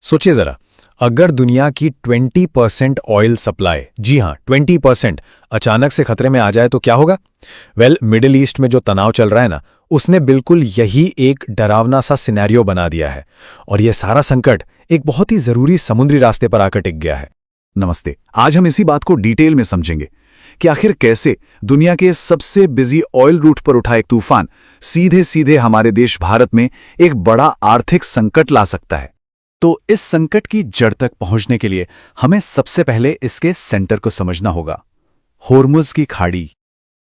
सोचिए जरा, अगर दुनिया की 20% ऑयल सप्लाई, जी हां 20%, अचानक से खतरे में आ जाए तो क्या होगा? मिडिल ईस्ट में जो तनाव चल रहा है ना, उसने बिल्कुल यही एक डरावना सा सिनेरियो बना दिया है। और यह सारा संकट एक बहुत ही जरूरी समुद्री रास्ते पर आकर टिक गया है। नमस्ते। आज हम इसी बात को डिटेल में समझेंगे कि आखिर कैसे दुनिया के सबसे बिजी ऑयल रूट पर उठा एक तूफान सीधे सीधे हमारे देश भारत में एक बड़ा आर्थिक संकट ला सकता है। तो इस संकट की जड़ तक पहुंचने के लिए हमें सबसे पहले इसके सेंटर को समझना होगा, होर्मुज की खाड़ी।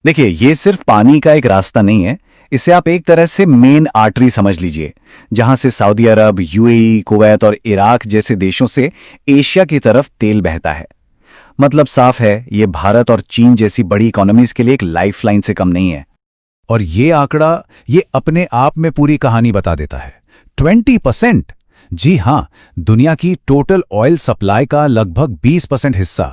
देखिए, ये सिर्फ पानी का एक रास्ता नहीं है, इसे आप एक तरह से मेन आर्टरी समझ लीजिए, जहां से सऊदी अरब, यूएई, कुवैत और इराक जैसे देशों से एशिया की तरफ तेल बहता है। मतलब साफ है, ये भारत और चीन जैसी बड़ी इकोनॉमीज के लिए एक लाइफलाइन से कम नहीं है। और ये आंकड़ा ये अपने आप में पूरी कहानी बता देता है। 20%! जी हां, दुनिया की टोटल ऑयल सप्लाई का लगभग 20% हिस्सा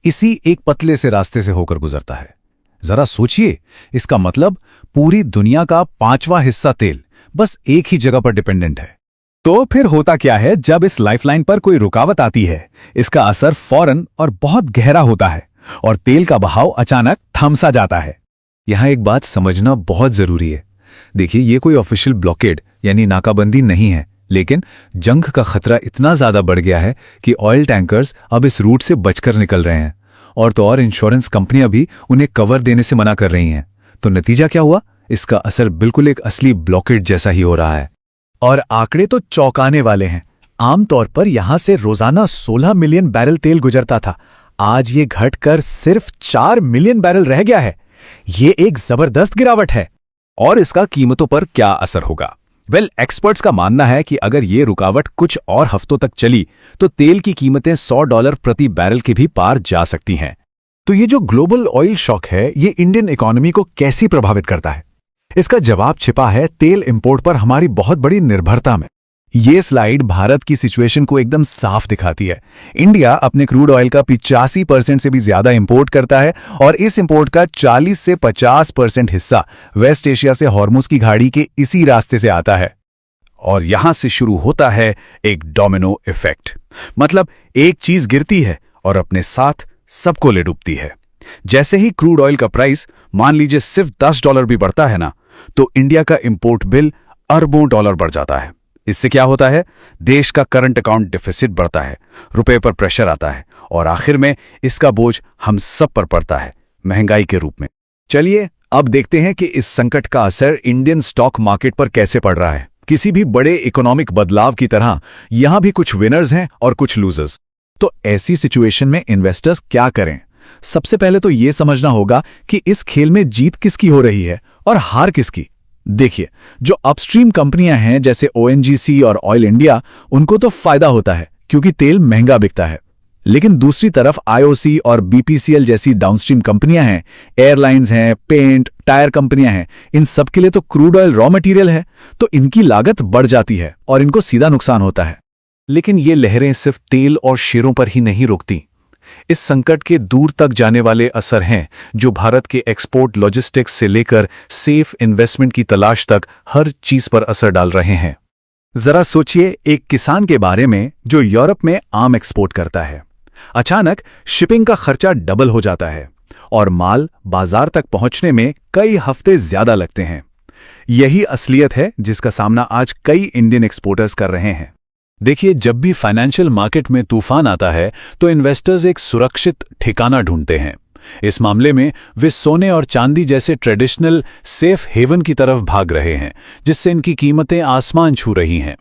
इसी एक पतले से रास्ते से होकर गुजरता है। जरा सोचिए, इसका मतलब पूरी दुनिया का 5वां हिस्सा तेल बस एक ही जगह पर डिपेंडेंट है। तो फिर होता क्या है जब इस लाइफलाइन पर कोई रुकावट आती है? इसका असर फौरन और बहुत गहरा होता है और तेल का बहाव अचानक थम सा जाता है। यहां एक बात समझना बहुत जरूरी है। देखिए, ये कोई ऑफिशियल ब्लॉकेड यानी नाकाबंदी नहीं है, लेकिन जंग का खतरा इतना ज्यादा बढ़ गया है कि ऑयल टैंकर्स अब इस रूट से बचकर निकल रहे हैं, और तो और इंश्योरेंस कंपनियां भी उन्हें कवर देने से मना कर रही हैं। तो नतीजा क्या हुआ? इसका असर बिल्कुल एक असली ब्लॉकेड जैसा ही हो रहा है। और आंकड़े तो चौंकाने वाले हैं। आमतौर पर यहां से रोजाना 16 मिलियन बैरल तेल गुजरता था, आज ये घटकर सिर्फ 4 मिलियन बैरल रह गया है। ये एक जबरदस्त गिरावट है। और इसका कीमतों पर क्या असर होगा? एक्सपर्ट्स का मानना है कि अगर ये रुकावट कुछ और हफ्तों तक चली तो तेल की कीमतें $100 प्रति बैरल के भी पार जा सकती हैं। तो ये जो ग्लोबल ऑयल शॉक है, ये इंडियन इकोनॉमी को कैसे प्रभावित करता है? इसका जवाब छिपा है तेल इंपोर्ट पर हमारी बहुत बड़ी निर्भरता में। ये स्लाइड भारत की सिचुएशन को एकदम साफ दिखाती है। इंडिया अपने क्रूड ऑयल का 85% से भी ज्यादा इंपोर्ट करता है, और इस इंपोर्ट का 40 से 50% हिस्सा वेस्ट एशिया से हॉर्मुज की खाड़ी के इसी रास्ते से आता है। और यहां से शुरू होता है एक डोमिनो इफेक्ट। मतलब एक चीज गिरती है और अपने साथ सबको ले डूबती है। जैसे ही क्रूड ऑयल का प्राइस मान लीजिए सिर्फ $10 भी बढ़ता है ना, तो इंडिया का इंपोर्ट बिल अरबों डॉलर बढ़ जाता है। इससे क्या होता है? देश का करंट अकाउंट डिफिसिट बढ़ता है, रुपए पर प्रेशर आता है, और आखिर में इसका बोझ हम सब पर पड़ता है, महंगाई के रूप में। चलिए अब देखते हैं कि इस संकट का असर इंडियन स्टॉक मार्केट पर कैसे पड़ रहा है। किसी भी बड़े इकोनॉमिक बदलाव की तरह यहां भी कुछ विनर्स हैं और कुछ लूजर्स। तो ऐसी सिचुएशन में इन्वेस्टर्स क्या करें? सबसे पहले तो यह समझना होगा कि इस खेल में जीत किसकी हो रही है और हार किसकी। देखिए, जो अपस्ट्रीम कंपनियां हैं जैसे ओएनजीसी और ऑयल इंडिया, उनको तो फायदा होता है क्योंकि तेल महंगा बिकता है। लेकिन दूसरी तरफ आईओसी और बीपीसीएल जैसी डाउनस्ट्रीम कंपनियां हैं, एयरलाइंस हैं, पेंट, टायर कंपनियां हैं, इन सब के लिए तो क्रूड ऑयल रॉ मटेरियल है, तो इनकी लागत बढ़ जाती है और इनको सीधा नुकसान होता है। लेकिन ये लहरें सिर्फ तेल और शेयरों पर ही नहीं रुकती। इस संकट के दूर तक जाने वाले असर हैं जो भारत के एक्सपोर्ट, लॉजिस्टिक्स से लेकर सेफ इन्वेस्टमेंट की तलाश तक हर चीज पर असर डाल रहे हैं। जरा सोचिए एक किसान के बारे में जो यूरोप में आम एक्सपोर्ट करता है। अचानक शिपिंग का खर्चा डबल हो जाता है और माल बाजार तक पहुंचने में कई हफ्ते ज्यादा लगते हैं। यही असलियत है जिसका सामना आज कई इंडियन एक्सपोर्टर्स कर रहे हैं। देखिए, जब भी फाइनेंशियल मार्केट में तूफान आता है तो इन्वेस्टर्स एक सुरक्षित ठिकाना ढूंढते हैं। इस मामले में वे सोने और चांदी जैसे ट्रेडिशनल सेफ हेवन की तरफ भाग रहे हैं, जिससे इनकी कीमतें आसमान छू रही हैं।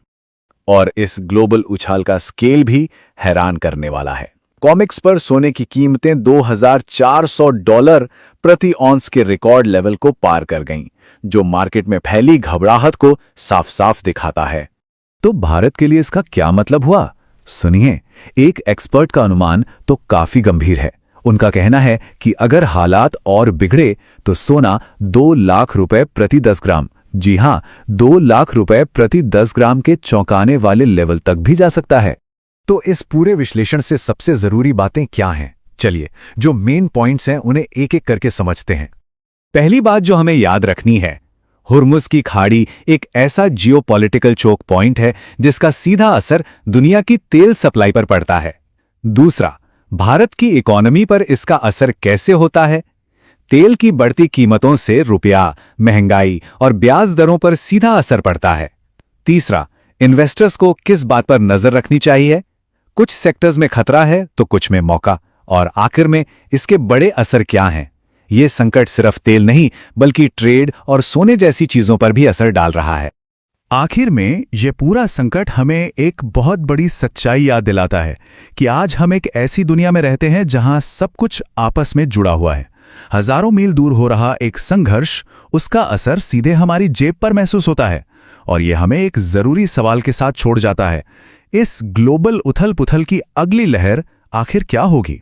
और इस ग्लोबल उछाल का स्केल भी हैरान करने वाला है। कॉमिक्स पर सोने की कीमतें $2400 प्रति ऑन्स के रिकॉर्ड लेवल को पार कर गईं, जो मार्केट में फैली घबराहट को साफ साफ दिखाता है। तो भारत के लिए इसका क्या मतलब हुआ? सुनिए, एक एक्सपर्ट का अनुमान तो काफी गंभीर है। उनका कहना है कि अगर हालात और बिगड़े तो सोना 2 लाख रुपए प्रति 10 ग्राम, जी हां, 2 लाख रुपए प्रति 10 ग्राम के चौंकाने वाले लेवल तक भी जा सकता है। तो इस पूरे विश्लेषण से सबसे जरूरी बातें क्या हैं? चलिए, जो मेन पॉइंट्स हैं उन्हें एक एक करके समझते हैं। पहली बात जो हमें याद रखनी है, हुर्मुज़ की खाड़ी एक ऐसा जियोपॉलिटिकल चोक पॉइंट है जिसका सीधा असर दुनिया की तेल सप्लाई पर पड़ता है। दूसरा, भारत की इकोनॉमी पर इसका असर कैसे होता है? तेल की बढ़ती कीमतों से रुपया, महंगाई और ब्याज दरों पर सीधा असर पड़ता है। तीसरा, इन्वेस्टर्स को किस बात पर नजर रखनी चाहिए? कुछ सेक्टर्स में खतरा है तो कुछ में मौका, और आखिर में इसके बड़े असर क्या हैं? ये संकट सिर्फ तेल नहीं बल्कि ट्रेड और सोने जैसी चीजों पर भी असर डाल रहा है। आखिर में ये पूरा संकट हमें एक बहुत बड़ी सच्चाई याद दिलाता है कि आज हम एक ऐसी दुनिया में रहते हैं जहां सब कुछ आपस में जुड़ा हुआ है। हजारों मील दूर हो रहा एक संघर्ष, उसका असर सीधे हमारी जेब पर महसूस होता है। और ये हमें एक जरूरी सवाल के साथ छोड़ जाता है, इस ग्लोबल उथल पुथल की अगली लहर आखिर क्या होगी?